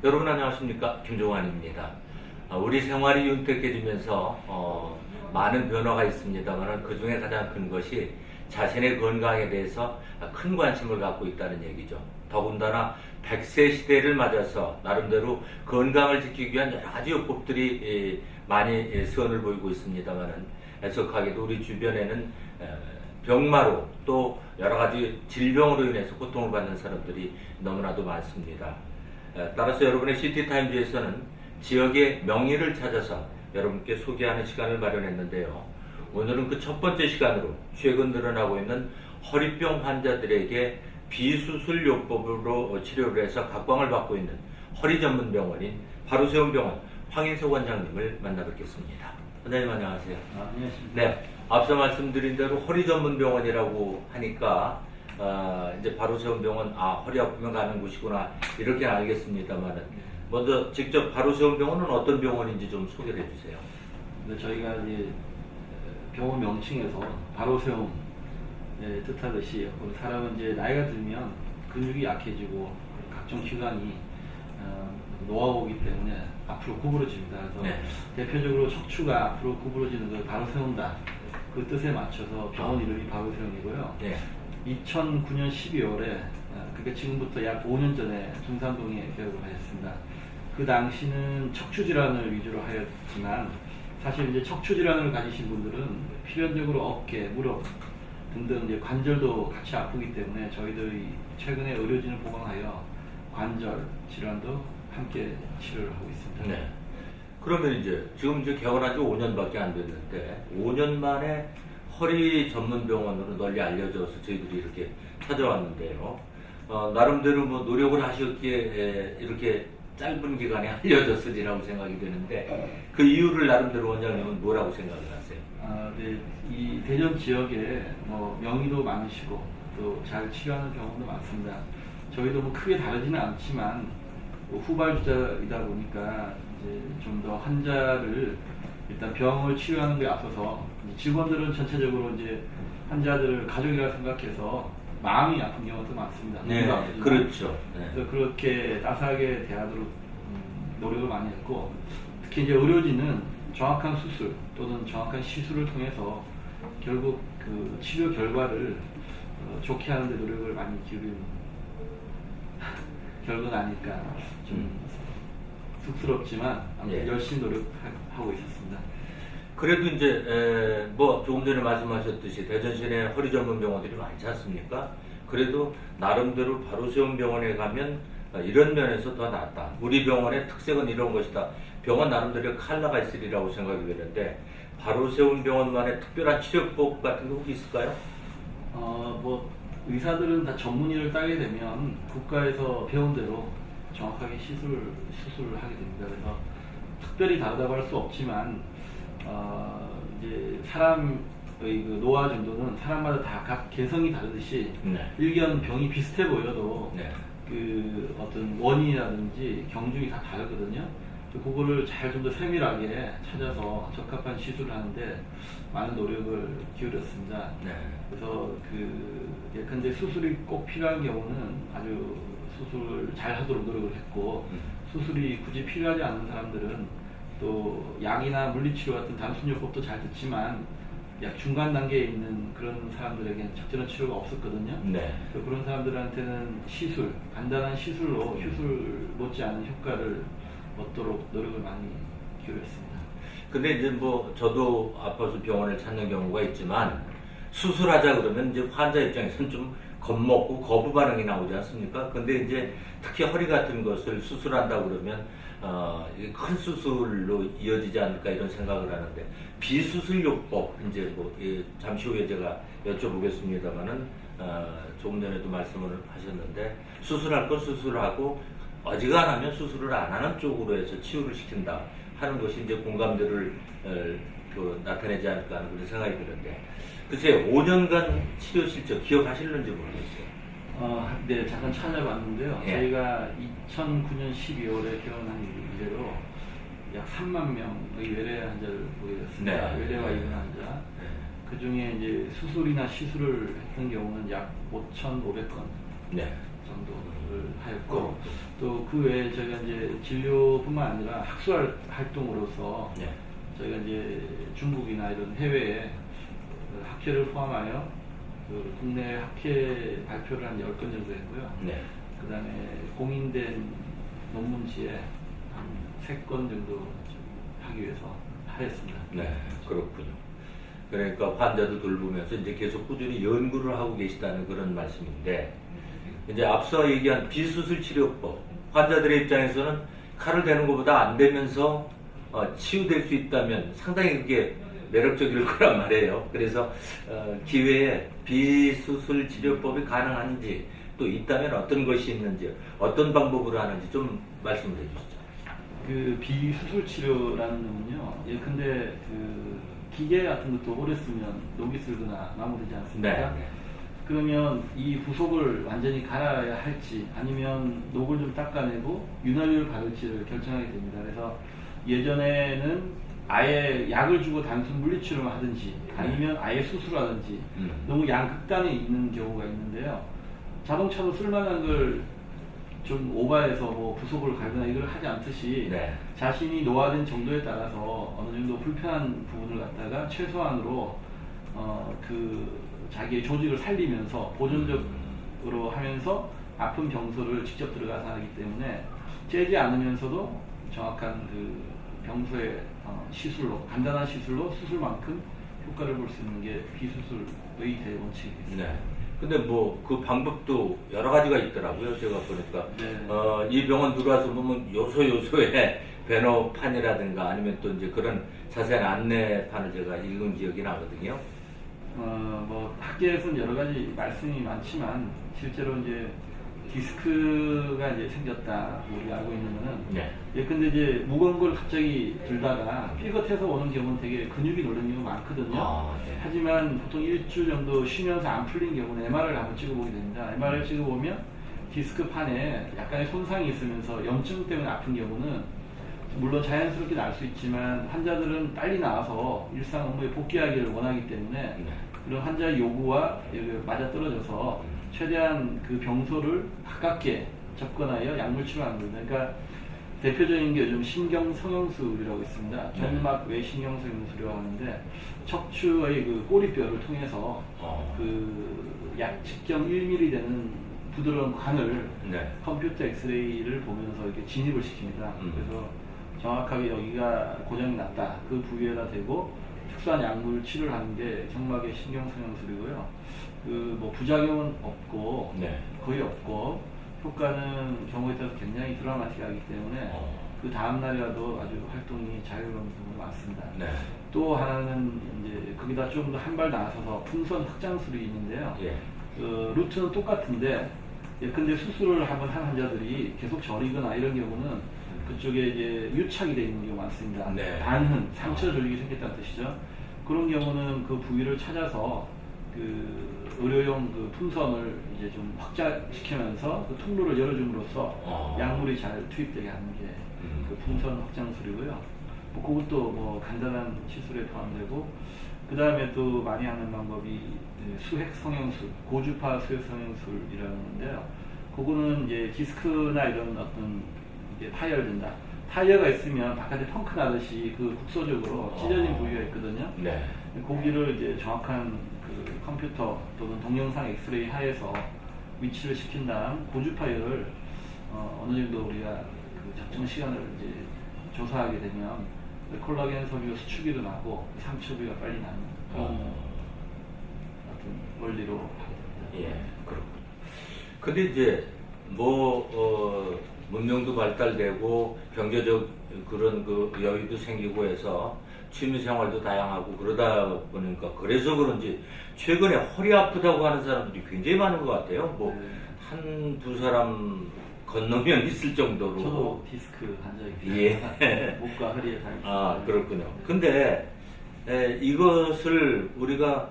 여러분 안녕하십니까, 김종환입니다. 우리 생활이 윤택해지면서 많은 변화가 있습니다만 그 중에 가장 큰 것이 자신의 건강에 대해서 큰 관심을 갖고 있다는 얘기죠. 더군다나 100세 시대를 맞아서 나름대로 건강을 지키기 위한 여러 가지 요법들이 많이 선을 보이고 있습니다만 애석하게도 우리 주변에는 병마로 또 여러 가지 질병으로 인해서 고통을 받는 사람들이 너무나도 많습니다. 따라서 여러분의 시티타임즈에서는 지역의 명의를 찾아서 여러분께 소개하는 시간을 마련했는데요. 오늘은 그 첫 번째 시간으로 최근 늘어나고 있는 허리병 환자들에게 비수술 요법으로 치료를 해서 각광을 받고 있는 허리 전문 병원인 바로세움병원 황인석 원장님을 만나 뵙겠습니다. 원장님 안녕하세요. 안녕하십니까. 네, 앞서 말씀드린 대로 허리 전문 병원이라고 하니까 이제 바로세움병원 허리 아프면 가는 곳이구나 이렇게 알겠습니다만은 먼저 직접 바로세움병원은 어떤 병원인지 좀 소개를 해주세요. 저희가 이제 병원 명칭에서 바로세움 뜻하듯이 사람은 이제 나이가 들면 근육이 약해지고 각종 기관이 노화오기 때문에 앞으로 구부러집니다. 그래서 네. 대표적으로 척추가 앞으로 구부러지는 걸 바로 세운다. 그 뜻에 맞춰서 병원 이름이 바로세움이고요. 네. 2009년 12월에 그러니까 지금부터 약 5년 전에 중산동에 개업을 하였습니다. 그 당시는 척추 질환을 위주로 하였지만 사실 이제 척추 질환을 가지신 분들은 필연적으로 어깨, 무릎 등등 이제 관절도 같이 아프기 때문에 저희들이 최근에 의료진을 보강하여 관절 질환도 함께 치료를 하고 있습니다. 네. 그러면 이제 지금 개원한 지 5년밖에 안 됐는데 5년 만에 허리 전문 병원으로 널리 알려져서 저희들이 이렇게 찾아왔는데요. 나름대로 뭐 노력을 하셨기에 이렇게 짧은 기간에 알려졌으리라고 생각이 되는데 그 이유를 나름대로 원장님은 뭐라고 생각을 하세요? 네. 이 대전 지역에 뭐 명의도 많으시고 또 잘 치료하는 병원도 많습니다. 저희도 뭐 크게 다르지는 않지만 후발주자이다 보니까 이제 좀 더 환자를 일단 병을 치료하는 데 앞서서 직원들은 전체적으로 이제 환자들을 가족이라 생각해서 마음이 아픈 경우도 많습니다. 네, 그렇죠. 네. 그래서 그렇게 따스하게 대하도록 노력을 많이 했고, 특히 이제 의료진은 정확한 수술 또는 정확한 시술을 통해서 결국 그 치료 결과를 좋게 하는 데 노력을 많이 기울인 결과가 아닐까 좀 쑥스럽지만 예. 열심히 노력하고 있었습니다. 그래도 이제 뭐 조금 전에 말씀하셨듯이 대전시내 허리 전문 병원들이 많지 않습니까? 그래도 나름대로 바로세움 병원에 가면 이런 면에서 더 낫다. 우리 병원의 특색은 이런 것이다. 병원 나름대로 칼라가 있으리라고 생각이 되는데 바로세움 병원만의 특별한 치료법 같은 게 혹시 있을까요? 뭐 의사들은 다 전문의를 따게 되면 국가에서 배운 대로 정확하게 수술을 하게 됩니다. 그래서 특별히 다르다고 할 수 없지만 이제 사람의 그 노화 정도는 사람마다 다 각 개성이 다르듯이 네. 일견 병이 비슷해 보여도 네. 그 어떤 원인이라든지 경중이 다 다르거든요. 그거를 잘 좀 더 세밀하게 찾아서 적합한 시술을 하는데 많은 노력을 기울였습니다. 네. 그래서 예컨대 수술이 꼭 필요한 경우는 아주 수술을 잘 하도록 노력을 했고 수술이 굳이 필요하지 않은 사람들은 또 약이나 물리치료 같은 단순요법도 잘 듣지만 약 중간 단계에 있는 그런 사람들에게는 적절한 치료가 없었거든요. 네. 그런 사람들한테는 시술, 간단한 시술로 수술 못지않은 효과를 얻도록 노력을 많이 기울였습니다. 근데 이제 뭐 저도 아파서 병원을 찾는 경우가 있지만 수술하자 그러면 이제 환자 입장에서는 좀 겁먹고 거부 반응이 나오지 않습니까? 근데 이제 특히 허리 같은 것을 수술한다 그러면 큰 수술로 이어지지 않을까 이런 생각을 하는데 비수술 요법 이제 뭐 잠시 후에 제가 여쭤보겠습니다만은 조금 전에도 말씀을 하셨는데 수술할 건 수술하고 어지간하면 수술을 안 하는 쪽으로 해서 치유를 시킨다 하는 것이 이제 공감대를 나타내지 않을까 하는 그런 생각이 드는데 글쎄요 5년간 치료 실적 기억하실는지 모르겠어요. 네, 잠깐 찾아봤는데요. 예. 저희가 2009년 12월에 개원한 이래로 약 3만 명의 외래 환자를 보게 됐습니다. 네. 외래와 입원 환자. 네. 그 중에 이제 수술이나 시술을 했던 경우는 약 5,500건 네. 정도를 하였고, 또 그 외에 저희가 이제 진료뿐만 아니라 학술 활동으로서 네. 저희가 이제 중국이나 이런 해외에 그 학회를 포함하여 그 국내 학회 발표를 한 10건 정도 했고요. 네. 그 다음에 공인된 논문지에 한 3건 정도 하기 위해서 하였습니다. 네, 그렇군요. 그러니까 환자도 돌보면서 이제 계속 꾸준히 연구를 하고 계시다는 그런 말씀인데, 이제 앞서 얘기한 비수술 치료법, 환자들의 입장에서는 칼을 대는 것보다 안 대면서 치유될 수 있다면 상당히 그게 매력적일 거란 말이에요. 그래서 기회에 비수술 치료법이 가능한지, 또 있다면 어떤 것이 있는지, 어떤 방법으로 하는지 좀 말씀을 해주시죠. 그 비수술 치료라는 거는요, 예컨대 그 기계 같은 것도 오래 쓰면 녹이 슬거나 마모되지 않습니까? 네. 그러면 이 부속을 완전히 갈아야 할지 아니면 녹을 좀 닦아내고 윤활유를 바를지를 결정하게 됩니다. 그래서 예전에는 아예 약을 주고 단순 물리치료만 하든지 아니면 아예 수술하든지 너무 양극단에 있는 경우가 있는데요. 자동차도 쓸만한 걸 좀 오버해서 뭐 부속을 갈거나 이걸 하지 않듯이 네. 자신이 노화된 정도에 따라서 어느 정도 불편한 부분을 갖다가 최소한으로 그 자기의 조직을 살리면서 보존적으로 하면서 아픈 병소를 직접 들어가서 하기 때문에 째지 않으면서도 정확한 그 병소의 시술로, 간단한 시술로 수술만큼 효과를 볼 수 있는 게 비수술의 대원칙이겠습니다. 네. 근데 뭐 그 방법도 여러 가지가 있더라고요. 제가 보니까 네. 이 병원 들어와서 보면 요소요소의 배너판이라든가 아니면 또 이제 그런 자세한 안내판을 제가 읽은 기억이 나거든요. 뭐 학계에서는 여러 가지 말씀이 많지만 실제로 이제 디스크가 이제 생겼다 우리 알고 있는 거는 네. 예컨대 이제 무거운 걸 갑자기 들다가 삐걱해서 오는 경우는 되게 근육이 놀라는 경우가 많거든요. 네. 하지만 보통 일주 정도 쉬면서 안 풀린 경우는 MR을 한번 찍어보게 됩니다. MR을 찍어보면 디스크 판에 약간의 손상이 있으면서 염증 때문에 아픈 경우는 물론 자연스럽게 날 수 있지만 환자들은 빨리 나와서 일상 업무에 복귀하기를 원하기 때문에 네. 그런 환자의 요구와 맞아떨어져서 최대한 그 병소를 가깝게 접근하여 약물 치료하는 겁니다. 그러니까 대표적인 게 요즘 신경성형술이라고 있습니다. 점막 외신경성형술이라고 하는데 척추의 그 꼬리뼈를 통해서 그 약 직경 1mm 되는 부드러운 관을 네. 컴퓨터 엑스레이를 보면서 이렇게 진입을 시킵니다. 그래서 정확하게 여기가 고장이 났다. 그 부위에다 대고 특수한 약물 치료를 하는 게 정막의 신경성형술이고요. 그 뭐 부작용은 없고 네. 거의 없고 효과는 경우에 따라서 굉장히 드라마틱하기 때문에 그 다음 날이라도 아주 활동이 자유로운 경우가 많습니다. 네. 또 하나는 이제 거기다 좀 더 한 발 나아서서 풍선 확장술이 있는데요. 예. 그 루트는 똑같은데 근데 수술을 한번 한 환자들이 계속 저리거나 이런 경우는 그쪽에 이제 유착이 되어 있는 경우가 많습니다. 네. 반흔, 상처 조직이 생겼다는 뜻이죠. 그런 경우는 그 부위를 찾아서 그 의료용 그 풍선을 이제 좀 확장시키면서 그 통로를 열어줌으로써 약물이 잘 투입되게 하는 게 그 풍선 확장술이고요. 뭐 그것도 뭐 간단한 시술에 포함되고 그 다음에 또 많이 하는 방법이 수핵 성형술, 고주파 수핵 성형술이라는 건데요. 그거는 이제 디스크나 이런 어떤 이제 파열된다. 타이어가 있으면 바깥에 펑크 나듯이 그 국소적으로 찢어진 부위가 있거든요. 네. 거기를 이제 정확한 그 컴퓨터 또는 동영상 엑스레이 하에서 위치를 시킨 다음 고주파열을 어느 정도 우리가 그 적정 시간을 이제 조사하게 되면 콜라겐 섬유 수축이 일어나고 상처 부위가 빨리 나는 그런 어떤 원리로 하게 됩니다. 예, 그렇군요. 근데 이제 뭐 문명도 발달되고 경제적 그런 그 여유도 생기고 해서 취미 생활도 다양하고 그러다 보니까 그래서 그런지 최근에 허리 아프다고 하는 사람들이 굉장히 많은 것 같아요. 뭐 한두 사람 건너면 있을 정도로. 저도 디스크 환자입니다. 예. 목과 허리에 다 있습니다. 아, 그렇군요. 근데 이것을 우리가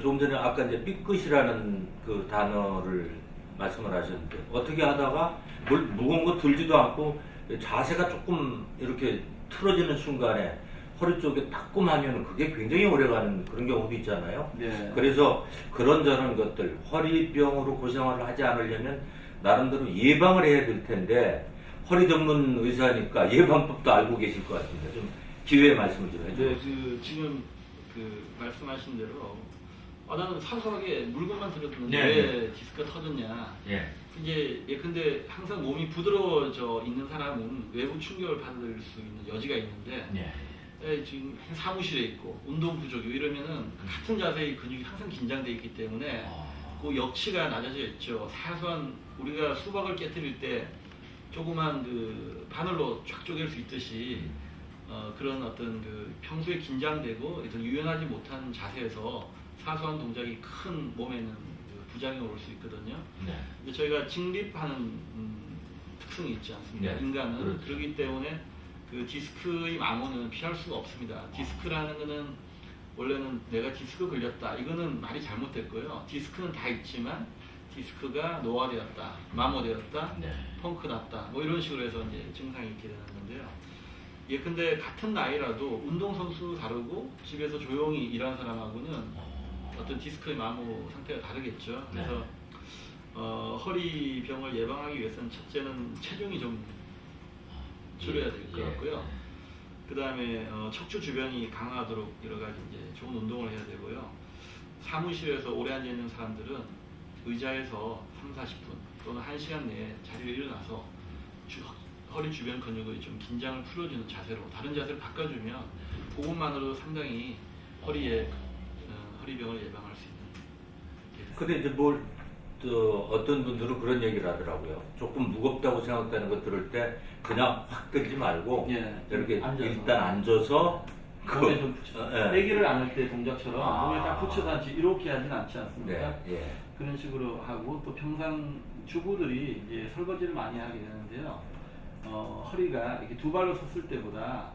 조금 전에 아까 이제 삐끗이라는 그 단어를 말씀을 하셨는데 어떻게 하다가 무거운 거 들지도 않고 자세가 조금 이렇게 틀어지는 순간에 허리 쪽에 따끔하면 그게 굉장히 오래가는 그런 경우도 있잖아요. 네. 그래서 그런저런 것들 허리병으로 고생을 하지 않으려면 나름대로 예방을 해야 될 텐데 허리 전문 의사니까 예방법도 알고 계실 것 같습니다. 좀 기회의 말씀을 좀 해주세요. 네, 지금 말씀하신 대로 나는 사소하게 물건만 들었는데 네, 왜 디스크가 터졌냐. 예. 이게 근데 항상 몸이 부드러워져 있는 사람은 외부 충격을 받을 수 있는 여지가 있는데 예. 지금 사무실에 있고 운동 부족이고 이러면은 같은 자세의 근육이 항상 긴장돼 있기 때문에 그 역치가 낮아져 있죠. 사소한 우리가 수박을 깨뜨릴 때 조그만 바늘로 쫙 쪼갤 수 있듯이 그런 어떤 평소에 긴장되고 어떤 유연하지 못한 자세에서 사소한 동작이 큰 몸에는 부작용이 올 수 있거든요. 네. 근데 저희가 직립하는 특성이 있지 않습니까? 네. 인간은 그렇죠. 그렇기 때문에 디스크의 망호는 피할 수가 없습니다. 디스크라는 거는 원래는 내가 디스크 걸렸다 이거는 말이 잘못됐고요. 디스크는 다 있지만 디스크가 노화되었다, 마모되었다, 네. 펑크 났다 뭐 이런 식으로 해서 이제 증상이 있게 되는 건데요. 근데 같은 나이라도 운동선수 다르고 집에서 조용히 일하는 사람하고는 어떤 디스크의 마모 상태가 다르겠죠. 그래서 허리병을 예방하기 위해서는 첫째는 체중이 좀 줄여야 될 것 같고요. 그 다음에 척추 주변이 강화하도록 여러 가지 이제 좋은 운동을 해야 되고요. 사무실에서 오래 앉아 있는 사람들은 의자에서 3-40분 또는 1시간 내에 자리에 일어나서 허리 주변 근육의 좀 긴장을 풀어주는 자세로 다른 자세를 바꿔주면 그것만으로도 상당히 허리병을 예방할 수 있는. 근데 이제 어떤 분들은 그런 얘기를 하더라고요. 조금 무겁다고 생각되는 거 들을 때 그냥 확 들지 말고 이렇게 일단 앉아서 몸에 좀 붙여. 예. 빼기를 안을 때 동작처럼 몸에 딱 붙여서 앉지 이렇게 하진 않지 않습니까? 네, 예. 그런 식으로 하고 또 평상 주부들이 이제 설거지를 많이 하게 되는데요. 허리가 이렇게 두 발로 섰을 때보다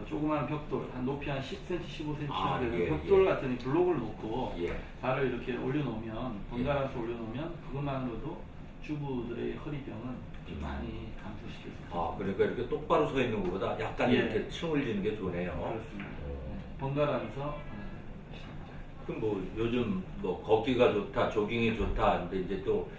조그마한 벽돌, 높이 한 10cm, 15cm 되는 벽돌 같은 블록을 놓고 발을 이렇게 올려놓으면 번갈아서 올려놓으면 그것만으로도 주부들의 허리병은 좀 많이 감소시킬 수 있습니다. 그러니까 이렇게 똑바로 서 있는 것보다 약간 이렇게 층을 지는 게 좋네요. 그렇습니다. 번갈아서 그럼 요즘 걷기가 좋다, 조깅이 좋다. 근데 이제 또